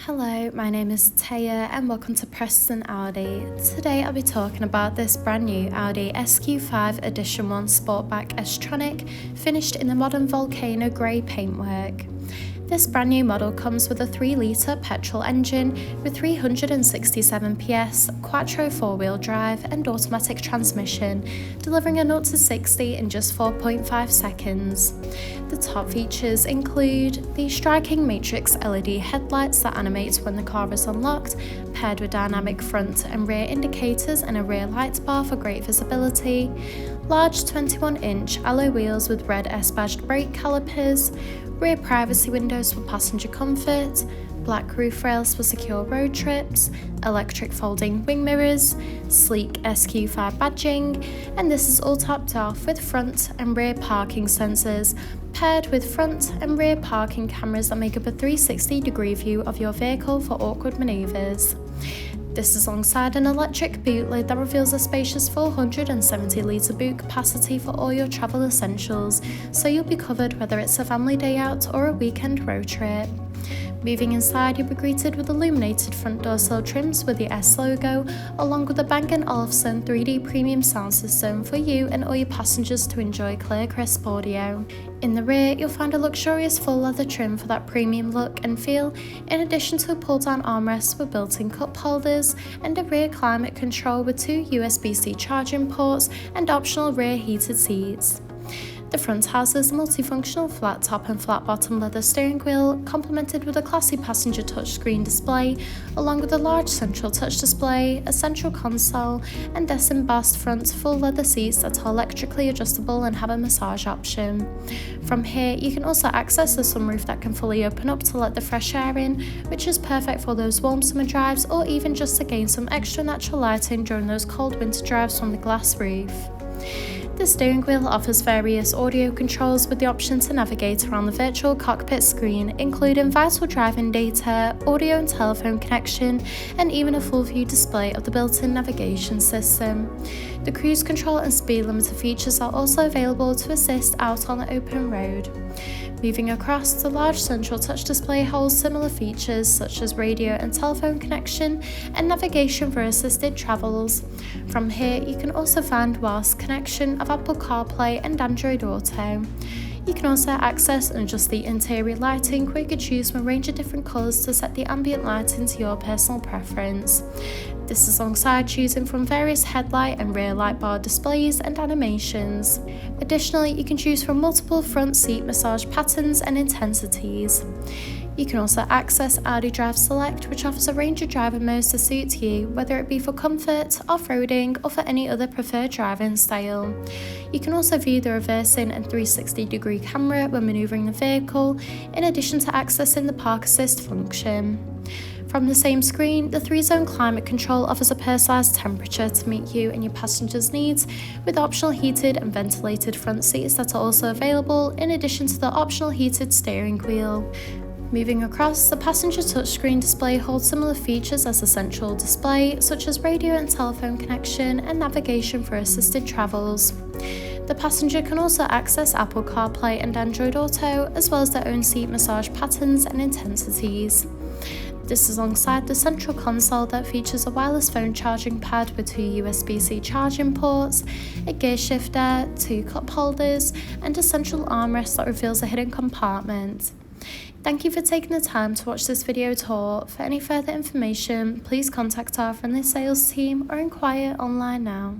Hello, my name is Taya and welcome to Preston Audi. Today I'll be talking about this brand new Audi SQ5 Edition 1 Sportback S Tronic finished in the modern Volcano Grey paintwork. This brand new model comes with a 3-litre petrol engine with 367 PS, quattro 4-wheel drive and automatic transmission, delivering a 0 to 60 in just 4.5 seconds. The top features include the striking matrix LED headlights that animate when the car is unlocked, paired with dynamic front and rear indicators and a rear light bar for great visibility, large 21-inch alloy wheels with red S-badged brake calipers, rear privacy windows for passenger comfort, black roof rails for secure road trips, electric folding wing mirrors, sleek SQ5 badging, and this is all topped off with front and rear parking sensors, paired with front and rear parking cameras that make up a 360-degree view of your vehicle for awkward manoeuvres. This is alongside an electric boot lid that reveals a spacious 470-litre boot capacity for all your travel essentials, so you'll be covered whether it's a family day out or a weekend road trip. Moving inside, you'll be greeted with illuminated front door sill trims with the S logo, along with a Bang & Olufsen 3D premium sound system for you and all your passengers to enjoy clear, crisp audio. In the rear, you'll find a luxurious full leather trim for that premium look and feel, in addition to a pull-down armrest with built-in cup holders and a rear climate control with 2 USB-C charging ports and optional rear heated seats. The front houses a multifunctional flat top and flat bottom leather steering wheel, complemented with a classy passenger touchscreen display, along with a large central touch display, a central console, and disembossed front full leather seats that are electrically adjustable and have a massage option. From here, you can also access the sunroof that can fully open up to let the fresh air in, which is perfect for those warm summer drives or even just to gain some extra natural lighting during those cold winter drives from the glass roof. The steering wheel offers various audio controls with the option to navigate around the virtual cockpit screen, including vital driving data, audio and telephone connection, and even a full view display of the built-in navigation system. The cruise control and speed limiter features are also available to assist out on the open road. Moving across, the large central touch display holds similar features such as radio and telephone connection and navigation for assisted travels. From here, you can also find wireless connection of Apple CarPlay and Android Auto. You can also access and adjust the interior lighting, where you can choose from a range of different colours to set the ambient lighting to your personal preference. This is alongside choosing from various headlight and rear light bar displays and animations. Additionally, you can choose from multiple front seat massage patterns and intensities. You can also access Audi Drive Select, which offers a range of driver modes to suit you, whether it be for comfort, off-roading, or for any other preferred driving style. You can also view the reversing and 360-degree camera when manoeuvring the vehicle, in addition to accessing the park assist function. From the same screen, the 3-zone climate control offers a personalised temperature to meet you and your passengers' needs, with optional heated and ventilated front seats that are also available, in addition to the optional heated steering wheel. Moving across, the passenger touchscreen display holds similar features as the central display, such as radio and telephone connection and navigation for assisted travels. The passenger can also access Apple CarPlay and Android Auto, as well as their own seat massage patterns and intensities. This is alongside the central console that features a wireless phone charging pad with 2 USB-C charging ports, a gear shifter, 2 cup holders, and a central armrest that reveals a hidden compartment. Thank you for taking the time to watch this video tour. For any further information, please contact our friendly sales team or inquire online now.